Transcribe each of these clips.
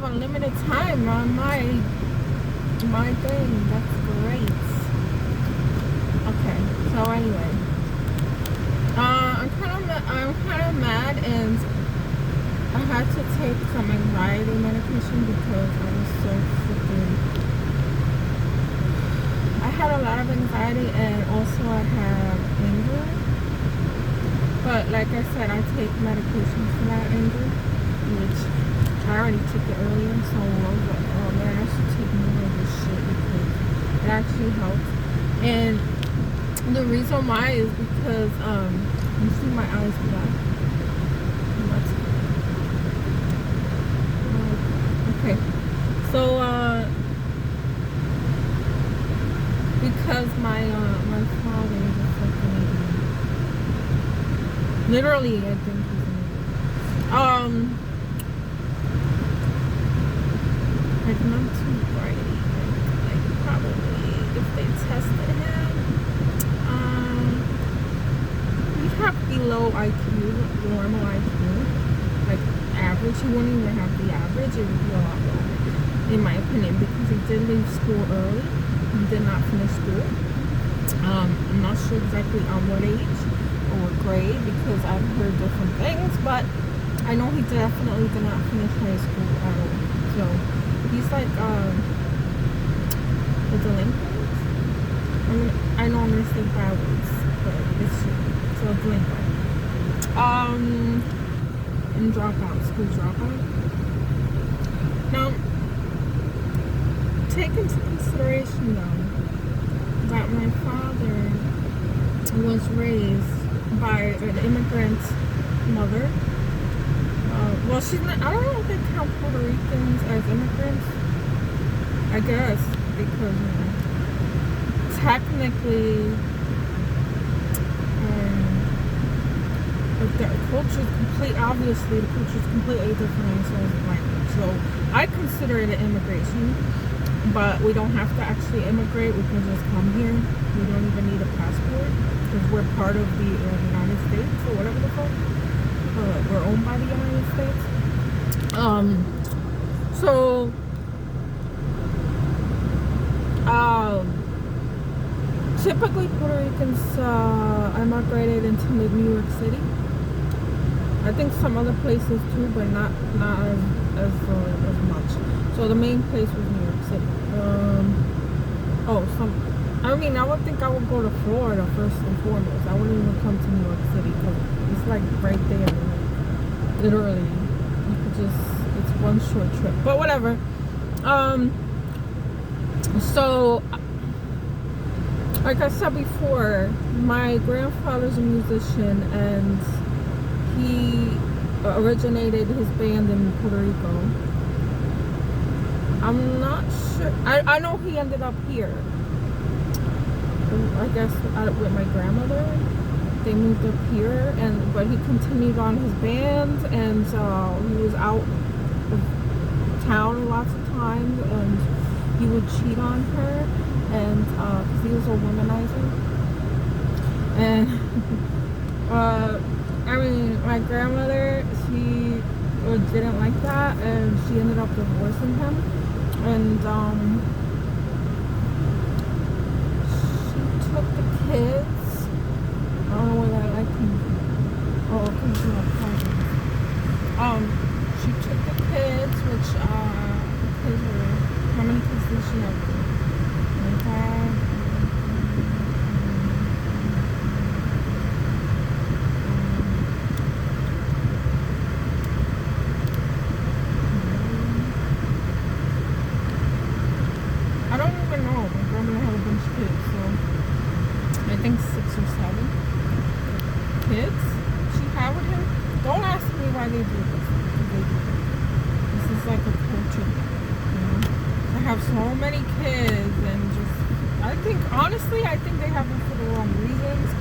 unlimited time on my thing. That's great. Okay, so anyway, I'm kind of mad, and I had to take some anxiety medication because I was so freaking. I had a lot of anxiety, and also I have anger. But like I said, I take medication for that anger, which I already took it earlier. So I was like, oh man, I should take more of this shit because it actually helps. And the reason why is because you see my eyes black. Okay, so because my father is a fucking idiot. Literally, I think he's an idiot. Like not too bright. Like probably if they tested him, he'd have below IQ, normal IQ, like average. He wouldn't even have the average. It would be a lot lower, in my opinion, because he did leave school early. He did not finish school. I'm not sure exactly on what age or what grade because I've heard different things, but I know he definitely did not finish high school at all. So he's like a delinquent. I know I'm gonna say bad words, but it's true. So a delinquent. And dropout, school dropout. Now, take into consideration though that my father was raised by an immigrant mother. Well, she's not. I don't know if they count Puerto Ricans as immigrants. I guess because technically, the culture is obviously the culture is completely different in terms of language. So I consider it an immigration, but we don't have to actually immigrate. We can just come here. We don't even need a passport because we're part of the United States or whatever the fuck. We're owned by the United States. So typically Puerto Ricans immigrated into New York City. I think some other places too, but not as much. So the main place was New York City. I would think I would go to Florida first and foremost. I wouldn't even come to New York City because it's like right there. Like, literally, you could it's one short trip. But whatever. So, like I said before, my grandfather's a musician and he originated his band in Puerto Rico. I'm not sure. I know he ended up here. I guess with my grandmother. They moved up here, but he continued on his band, and he was out of town lots of times, and he would cheat on her, and because he was a womanizer. And my grandmother, she didn't like that, and she ended up divorcing him, and she took the kids. I don't know where that came from. Oh, it came from a party. She took the kids, which kids were, how many kids did she have? My dad. I don't even know. My grandmother had a bunch of kids, so I think 6 or 7 kids she had with him. Don't ask me why they do this. This is like a culture, you know. I have so many kids, and I think they have them for the wrong reasons.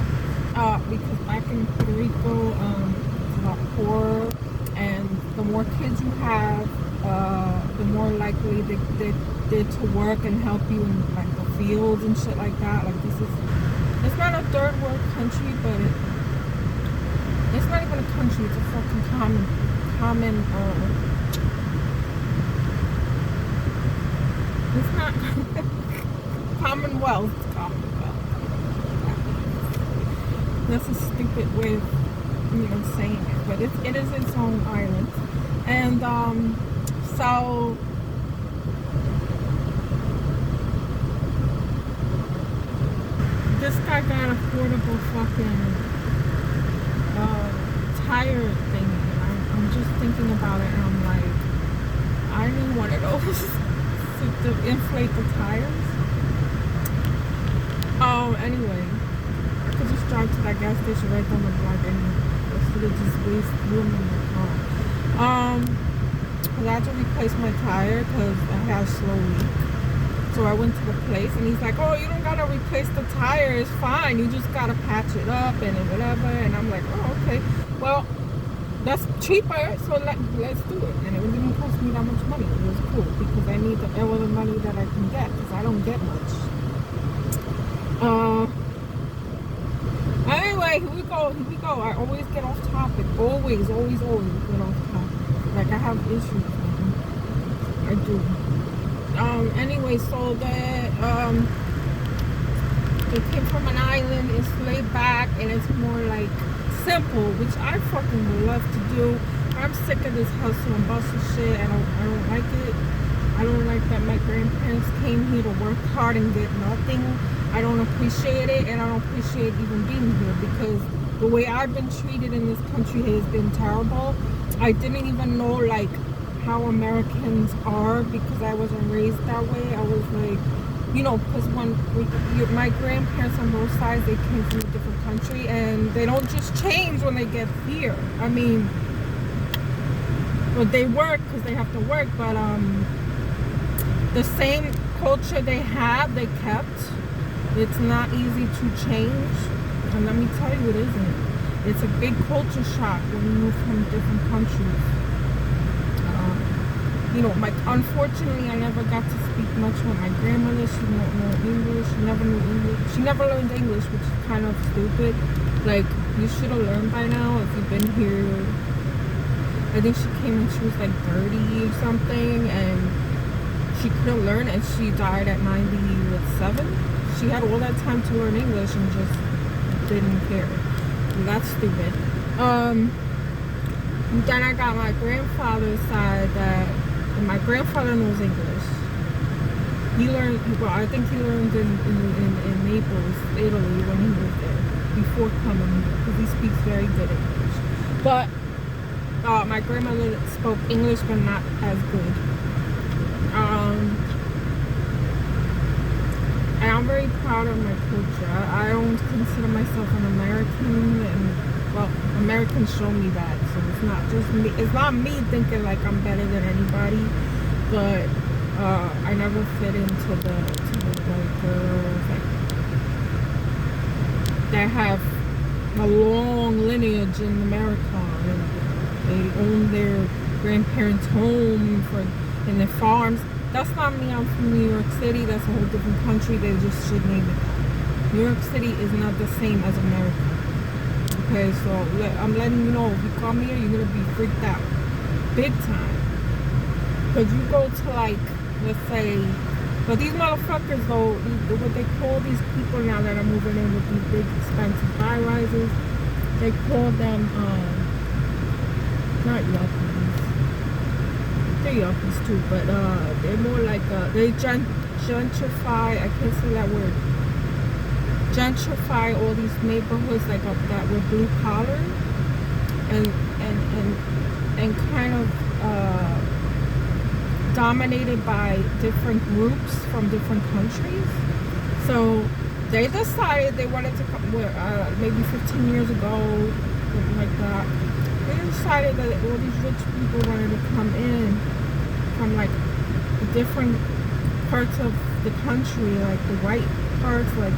Because back in Puerto Rico, it's a lot poorer, and the more kids you have, the more likely they're to work and help you in like the fields and shit like that. Like it's not a third world country, but it's not even a country. It's a fucking common It's not Commonwealth. Commonwealth. That's a stupid way of, saying it, but it is its own island. And so this guy got affordable fucking tire thing. I'm just thinking about it, and I'm like, I need one of those to inflate the tires. Oh, anyway, I could just drive to that gas station right down the block and instead of just waste room in the car. I had to replace my tire because I had a slow leak. So I went to the place and he's like, oh, you don't gotta replace the tire, it's fine. You just gotta patch it up and whatever. And I'm like, oh, okay. Well, that's cheaper, so let's do it. And it didn't cost me that much money. It was cool because I need all the money that I can get because I don't get much. Anyway, here we go. I always get off topic. Always get off topic. Like I have issues. I do. Anyway, so they came from an island. It's laid back and it's more like simple, which I fucking would love to do. I'm sick of this hustle and bustle shit. I don't like it. I don't like that my grandparents came here to work hard and get nothing. I don't appreciate it, and I don't appreciate even being here because the way I've been treated in this country has been terrible. I didn't even know like how Americans are because I wasn't raised that way. I was like, because my grandparents on both sides, they came from a different country, and they don't just change when they get here. I mean, well, they work because they have to work, but the same culture they have, they kept. It's not easy to change, and let me tell you, it isn't. It's a big culture shock when you move from different countries. Unfortunately, I never got to speak much with my grandmother. She didn't know English. She never knew English. She never learned English, which is kind of stupid. Like, you should have learned by now if you've been here. I think she came when she was like 30 or something, and she couldn't learn, and she died at 97. She had all that time to learn English and just didn't care. And that's stupid. Then I got my grandfather's side and my grandfather knows English. He learned, I think he learned in Naples, Italy when he was there, before coming here, because he speaks very good English. But my grandmother spoke English, but not as good. And I'm very proud of my culture. I don't consider myself an American, and Americans show me that, so it's not just me. It's not me thinking like I'm better than anybody, but I never fit into the white girls that have a long lineage in America, and they own their grandparents' home and their farms. That's not me. I'm from New York City. That's a whole different country. They just should name it that. New York City is not the same as America. Okay, so I'm letting you know, if you come here, you're going to be freaked out. Big time. Because you go to like, let's say, but these motherfuckers though, what they call these people now that are moving in with these big expensive high-rises, they call them, not yuppies. They're yuppies too, but they're more like, they gentrify, I can't say that word, gentrify all these neighborhoods like that were blue collar and kind of dominated by different groups from different countries. So they decided they wanted to come, maybe 15 years ago, something like that. They decided that all these rich people wanted to come in from like different parts of the country, like the white parts, like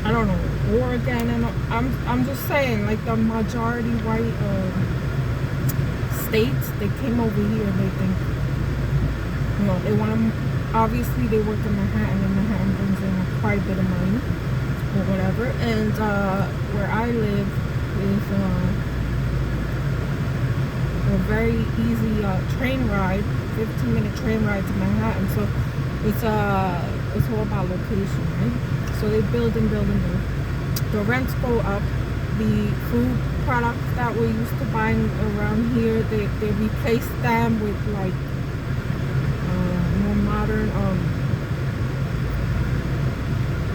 I don't know, Oregon, and I'm just saying, like the majority white states, they came over here and they think, they want to, obviously they work in Manhattan, and Manhattan brings in quite a bit of money or whatever, and where I live is a very easy train ride, 15-minute train ride to Manhattan, so It's all about location, right? So they build and build and build. The rents go up. The food products that we're used to buying around here, they replace them with like more modern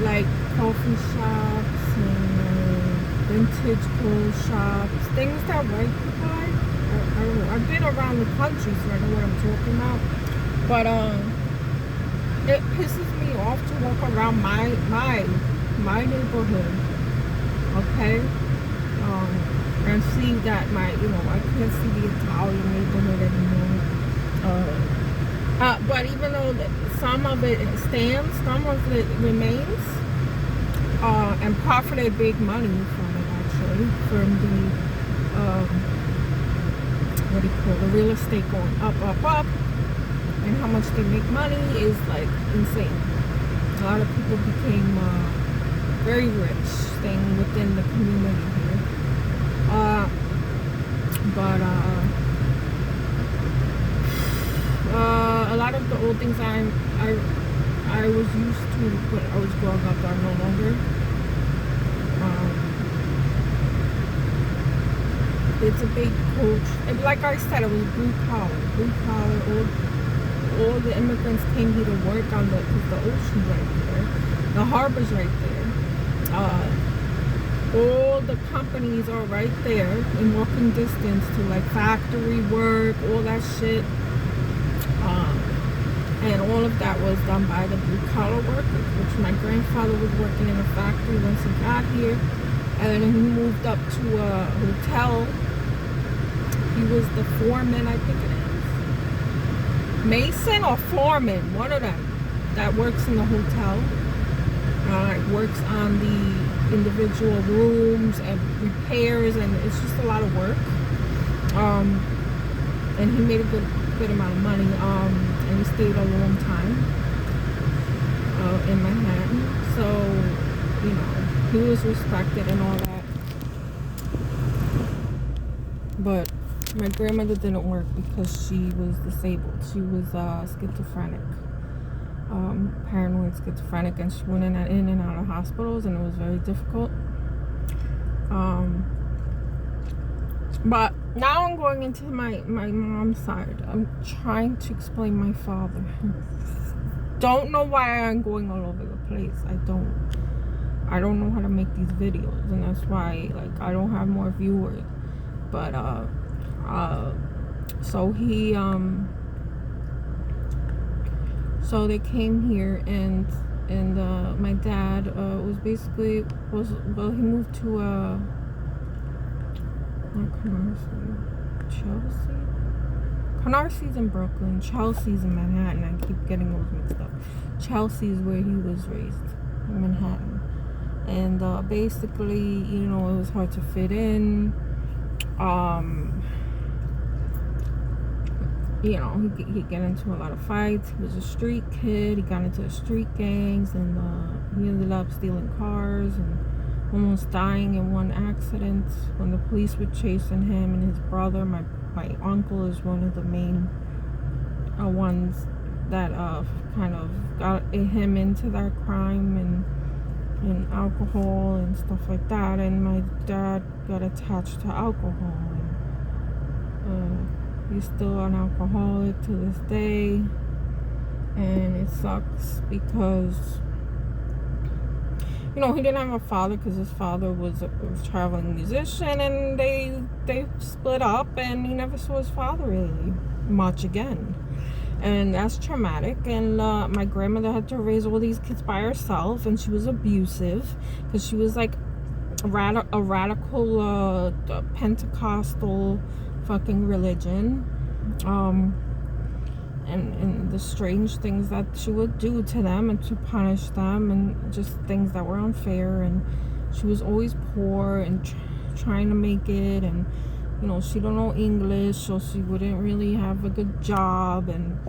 like coffee shops and vintage clothes shops, things that white people like. I don't know. I've been around the country, so I know what I'm talking about. But it pisses me off to walk around my neighborhood, okay, and see that I can't see the Italian neighborhood anymore. But even though some of it stands, some of it remains, and profited big money from it actually, from the what do you call the real estate going up, and how much they make money is like insane. A lot of people became very rich staying within the community here. But a lot of the old things I was used to when I was growing up are no longer. It's a big coach. Like I said, it was blue collar. All the immigrants came here to work on because the ocean's right there, the harbor's right there. All the companies are right there in walking distance to like factory work, all that shit. And all of that was done by the blue collar workers, which my grandfather was working in a factory once he got here, and then he moved up to a hotel. He was the foreman, I think it is. Mason or foreman, one of them, that works in the hotel. Works on the individual rooms and repairs, and it's just a lot of work. And he made a good amount of money. And he stayed a long time in Manhattan. So, he was respected and all that. But my grandmother didn't work because she was disabled. She was schizophrenic, paranoid schizophrenic, and she went in and out of hospitals, and it was very difficult. But now I'm going into my mom's side. I'm trying to explain my father. Don't know why I'm going all over the place. I don't know how to make these videos, and that's why I don't have more viewers. But so he so they came here, and my dad he moved to not Chelsea. Canarsy's in Brooklyn. Chelsea's in Manhattan. I keep getting those mixed up. Chelsea's where he was raised, in Manhattan. And basically, it was hard to fit in. He'd get into a lot of fights. He was a street kid. He got into the street gangs, and he ended up stealing cars and almost dying in one accident when the police were chasing him and his brother. My uncle is one of the main ones that kind of got him into that crime and alcohol and stuff like that. And my dad got attached to alcohol, and he's still an alcoholic to this day. And it sucks because he didn't have a father, because his father was a traveling musician, and they split up, and he never saw his father really much again. And that's traumatic. And my grandmother had to raise all these kids by herself, and she was abusive because she was like a radical Pentecostal fucking religion. And the strange things that she would do to them and to punish them, and just things that were unfair. And she was always poor and trying to make it, and she don't know English, so she wouldn't really have a good job. And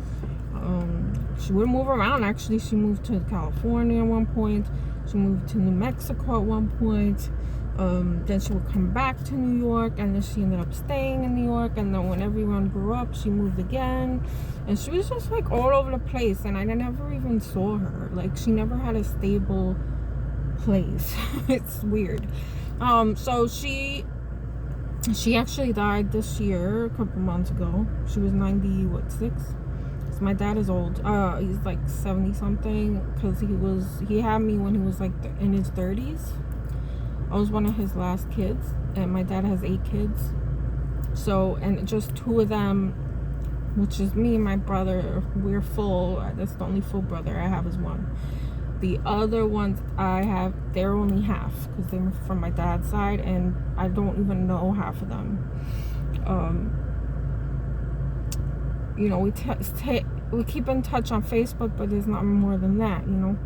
she would move around. Actually, she moved to California at one point. She moved to New Mexico at one point. Then she would come back to New York, and then she ended up staying in New York, and then when everyone grew up, she moved again, and she was just like all over the place, and I never even saw her. Like, she never had a stable place. It's weird. So she actually died this year, a couple months ago. She was 96. So my dad is old. He's like 70 something, because he had me when he was like in his 30s. I was one of his last kids, and my dad has 8 kids. So, and just 2 of them, which is me and my brother, we're full. That's the only full brother I have is one. The other ones I have, they're only half, because they're from my dad's side, and I don't even know half of them. You know, we keep in touch on Facebook, but there's not more than that, you know.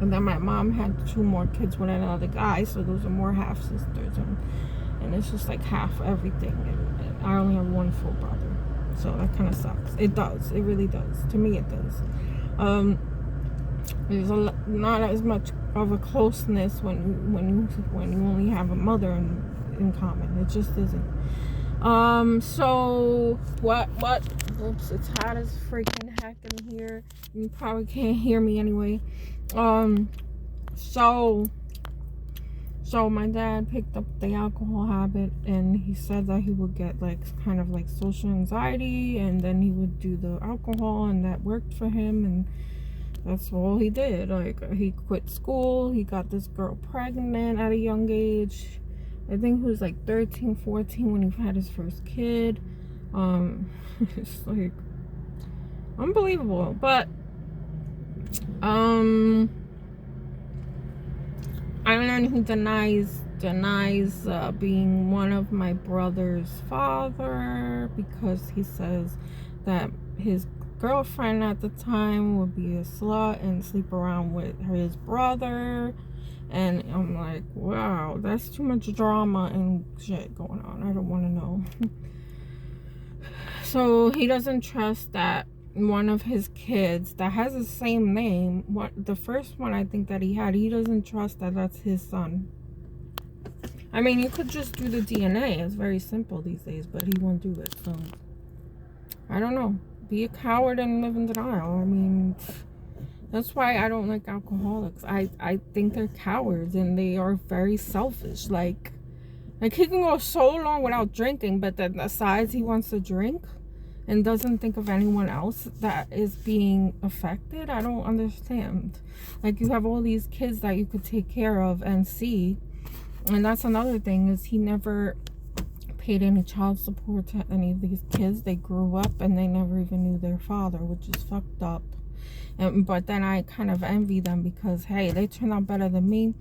And then my mom had 2 more kids with another guy, so those are more half sisters, and it's just like half everything, and I only have 1 full brother, so that kind of sucks. It does, it really does. To me, it does. There's not as much of a closeness when you only have a mother in common. It just isn't. So what? Oops, it's hot as freaking heck in here. You probably can't hear me anyway. So my dad picked up the alcohol habit, and he said that he would get like kind of like social anxiety, and then he would do the alcohol, and that worked for him, and that's all he did. Like, he quit school, he got this girl pregnant at a young age. I think he was like 13, 14 when he had his first kid. It's like unbelievable. But I don't know, he denies being one of my brother's father, because he says that his girlfriend at the time would be a slut and sleep around with his brother. And I'm like, wow, that's too much drama and shit going on. I don't want to know. So he doesn't trust that one of his kids that has the same name, the first one I think that he doesn't trust that that's his son. I mean, you could just do the DNA. It's very simple these days, but he won't do it. So I don't know. Be a coward and live in denial. I mean, that's why I don't like alcoholics. I think they're cowards, and they are very selfish. Like he can go so long without drinking, but then decides he wants to drink and doesn't think of anyone else that is being affected. I don't understand. Like, you have all these kids that you could take care of and see, and that's another thing, is he never paid any child support to any of these kids. They grew up and they never even knew their father, which is fucked up. But then I kind of envy them, because hey, they turn out better than me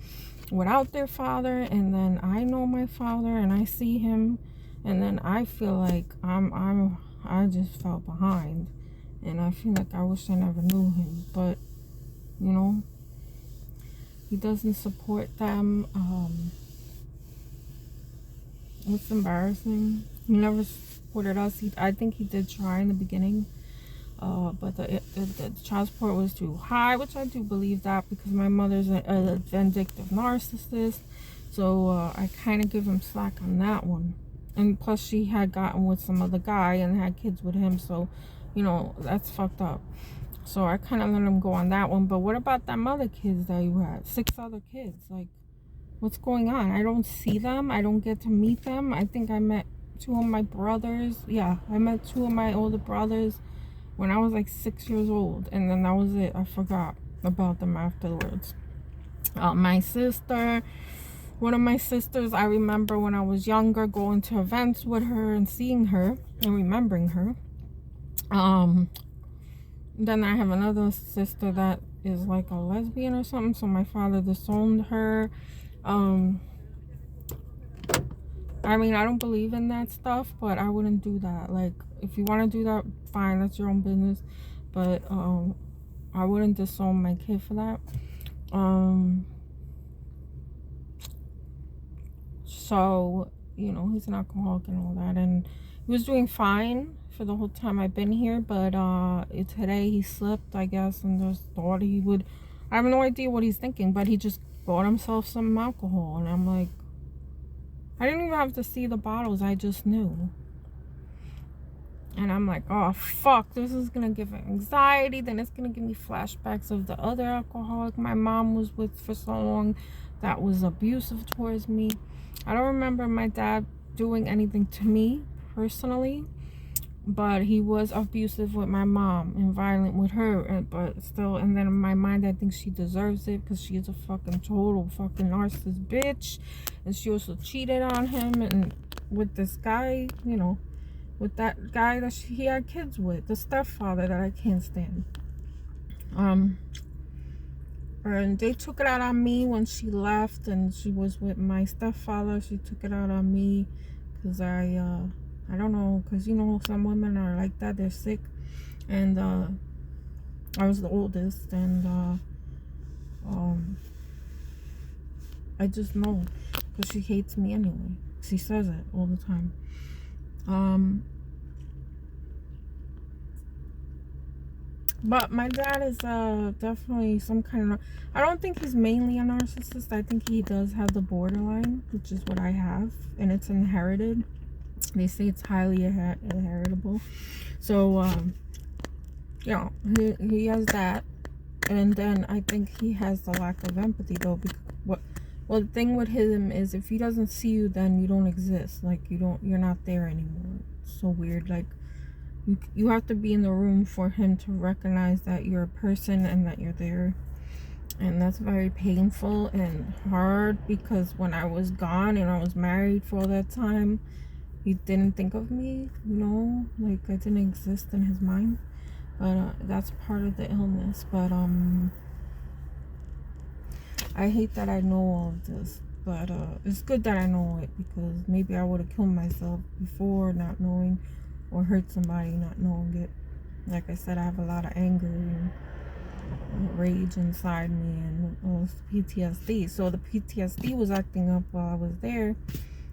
without their father, and then I know my father and I see him, and then I feel like I just fell behind, and I feel like I wish I never knew him. But you know, he doesn't support them. It's embarrassing. He never supported us. I think he did try in the beginning, but the child support was too high, which I do believe that, because my mother's a vindictive narcissist. So I kind of give him slack on that one. And plus, she had gotten with some other guy and had kids with him, so you know, that's fucked up. So I kind of let him go on that one. But what about them other kids that you had? 6 other kids. Like, what's going on? I don't see them. I don't get to meet them. I think I met 2 of my brothers. Yeah, I met 2 of my older brothers when I was like 6 years old, and then that was it. I forgot about them afterwards. My sister, one of my sisters, I remember when I was younger going to events with her and seeing her and remembering her. Then I have another sister that is like a lesbian or something, so my father disowned her. I mean, I don't believe in that stuff, but I wouldn't do that. Like, if you want to do that, fine, that's your own business, but I wouldn't disown my kid for that. So, you know, he's an alcoholic and all that, and he was doing fine for the whole time I've been here, but today he slipped, I guess, and just thought he would. I have no idea what he's thinking, but he just bought himself some alcohol, and I'm like, I didn't even have to see the bottles, I just knew. And I'm like, oh fuck, this is gonna give him anxiety, then it's gonna give me flashbacks of the other alcoholic my mom was with for so long that was abusive towards me. I don't remember my dad doing anything to me personally, but he was abusive with my mom and violent with her, but still, and then in my mind I think she deserves it because she is a fucking total fucking narcissist bitch, and she also cheated on him and with this guy, you know, with that guy that he had kids with, the stepfather that I can't stand. And they took it out on me when she left and she was with my stepfather. She took it out on me because I don't know, because you know some women are like that, they're sick, and I was the oldest, and I just know because she hates me anyway. She says it all the time. But my dad is definitely some kind of, I don't think he's mainly a narcissist. I think he does have the borderline, which is what I have, and it's inherited. They say it's highly inheritable. So you know, he has that. And then I think he has the lack of empathy though, because well, the thing with him is if he doesn't see you, then you don't exist. Like you're not there anymore. It's so weird. Like you have to be in the room for him to recognize that you're a person and that you're there. And that's very painful and hard, because when I was gone and I was married for all that time, he didn't think of me, you know, like I didn't exist in his mind. But that's part of the illness. But I hate that I know all of this, but it's good that I know it, because maybe I would have killed myself before not knowing, or hurt somebody not knowing it. Like I said, I have a lot of anger and rage inside me, and PTSD. So the PTSD was acting up while I was there,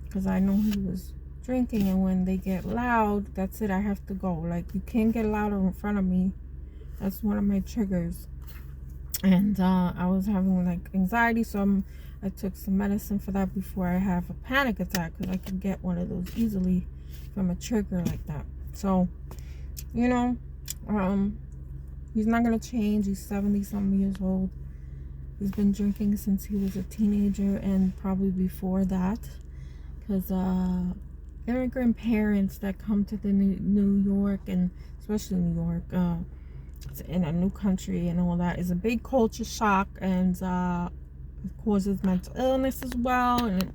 because I know he was drinking, and when they get loud, that's it, I have to go. Like, you can't get louder in front of me. That's one of my triggers. And I was having like anxiety, so I took some medicine for that before I have a panic attack, because I could get one of those easily from a trigger like that. So, you know, he's not gonna change. He's 70-something years old. He's been drinking since he was a teenager, and probably before that, because immigrant parents that come to the New York, and especially New York, in a new country and all that, is a big culture shock, and it causes mental illness as well, and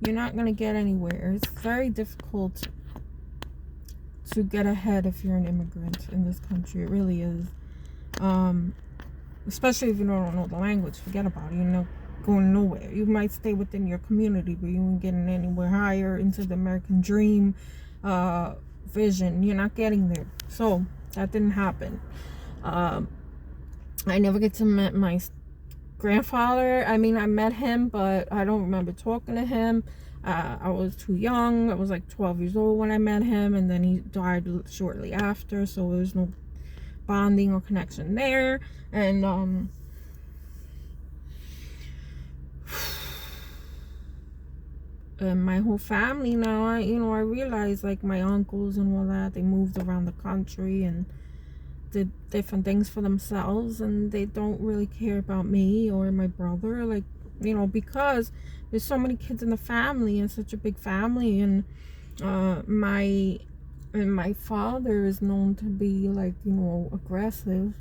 you're not gonna get anywhere. It's very difficult to get ahead if you're an immigrant in this country. It really is. Especially if you don't know the language, forget about it. You're not going nowhere. You might stay within your community, but you ain't getting anywhere higher into the American dream vision. You're not getting there. So that didn't happen. I never get to meet my grandfather. I mean, I met him, but I don't remember talking to him. I was too young. I was like 12 years old when I met him, and then he died shortly after, so there was no bonding or connection there. And and my whole family now, I realize, like, my uncles and all that, they moved around the country and did different things for themselves, and they don't really care about me or my brother, like, because there's so many kids in the family, and such a big family, and my father is known to be, like, aggressive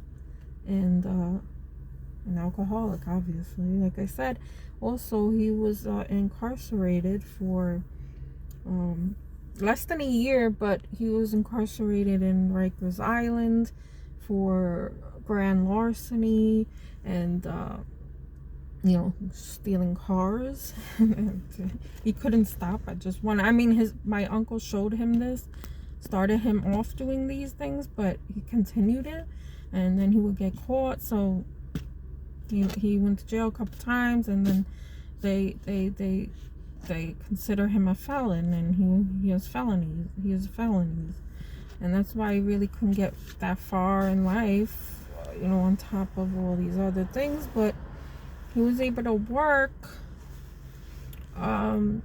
and an alcoholic, obviously. Like I said, also he was incarcerated for less than a year, but he was incarcerated in Rikers Island for grand larceny and stealing cars. He couldn't stop at just one. I mean, my uncle showed him this, started him off doing these things, but he continued it, and then he would get caught. So he went to jail a couple times, and then they consider him a felon, and he has felonies. He has felonies. And that's why he really couldn't get that far in life, you know, on top of all these other things. But he was able to work. And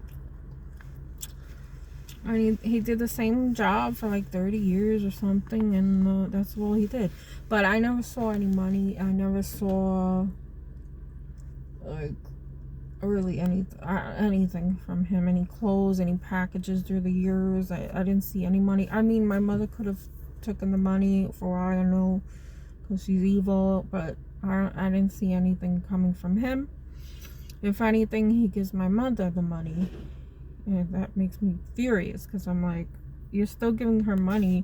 he did the same job for like 30 years or something, and that's all he did. But I never saw any money. I never saw like really anything from him, any clothes, any packages through the years. I didn't see any money. I mean, my mother could have taken the money for all I know, because she's evil, but I didn't see anything coming from him. If anything, he gives my mother the money, and that makes me furious, because I'm like, you're still giving her money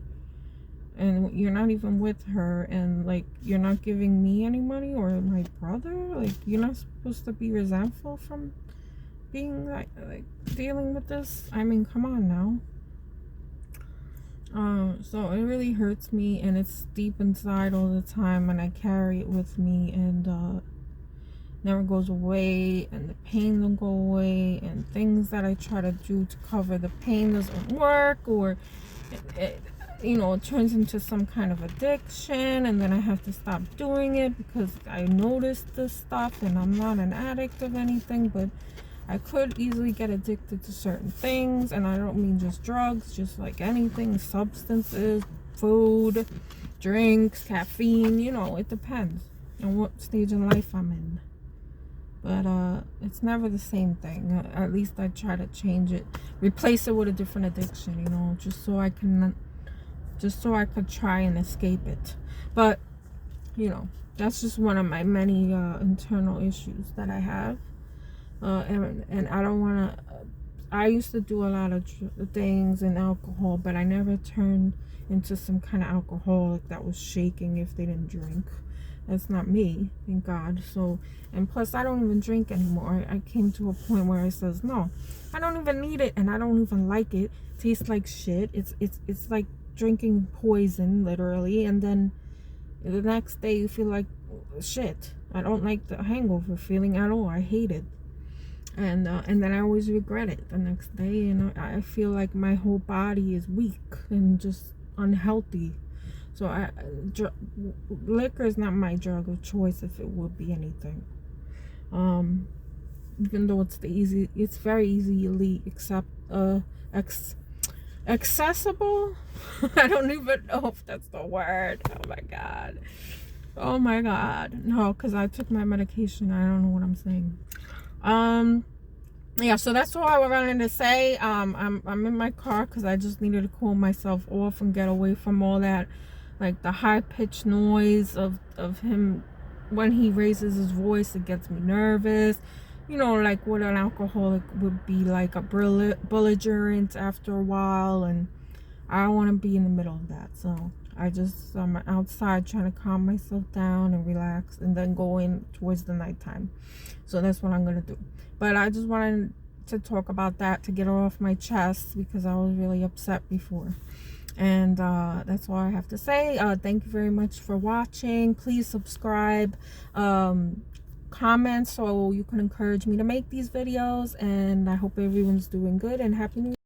and you're not even with her, and like, you're not giving me any money or my brother. Like, you're not supposed to be resentful from being like dealing with this. I mean, come on now. So it really hurts me, and it's deep inside all the time, and I carry it with me, and never goes away, and the pain don't go away, and things that I try to do to cover the pain doesn't work, or it turns into some kind of addiction, and then I have to stop doing it because I noticed this stuff, and I'm not an addict of anything, but I could easily get addicted to certain things, and I don't mean just drugs, just like anything, substances, food, drinks, caffeine, it depends on what stage in life I'm in. But it's never the same thing. At least I try to change it, replace it with a different addiction, just so I could try and escape it. But that's just one of my many internal issues that I have. And I don't want to. I used to do a lot of things and alcohol, but I never turned into some kind of alcoholic that was shaking if they didn't drink. That's not me, thank God. So, and plus, I don't even drink anymore. I came to a point where I says, no, I don't even need it, and I don't even like it. It tastes like shit. It's like drinking poison, literally, and then the next day you feel like shit. I don't like the hangover feeling at all. I hate it. And then I always regret it the next day, and I feel like my whole body is weak and just unhealthy. So liquor is not my drug of choice, if it would be anything. Even though it's very easily accessible. I don't even know if that's the word. Oh my god. No, because I took my medication. I don't know what I'm saying. Yeah, so that's all I wanted to say. I'm in my car because I just needed to cool myself off and get away from all that, like the high-pitched noise of him when he raises his voice. It gets me nervous, like what an alcoholic would be, like a belligerent after a while, and I don't want to be in the middle of that. So I'm outside trying to calm myself down and relax, and then go in towards the nighttime. So that's what I'm gonna do. But I just wanted to talk about that, to get it off my chest, because I was really upset before. And that's all I have to say. Thank you very much for watching. Please subscribe, comment, so you can encourage me to make these videos. And I hope everyone's doing good, and Happy New Year.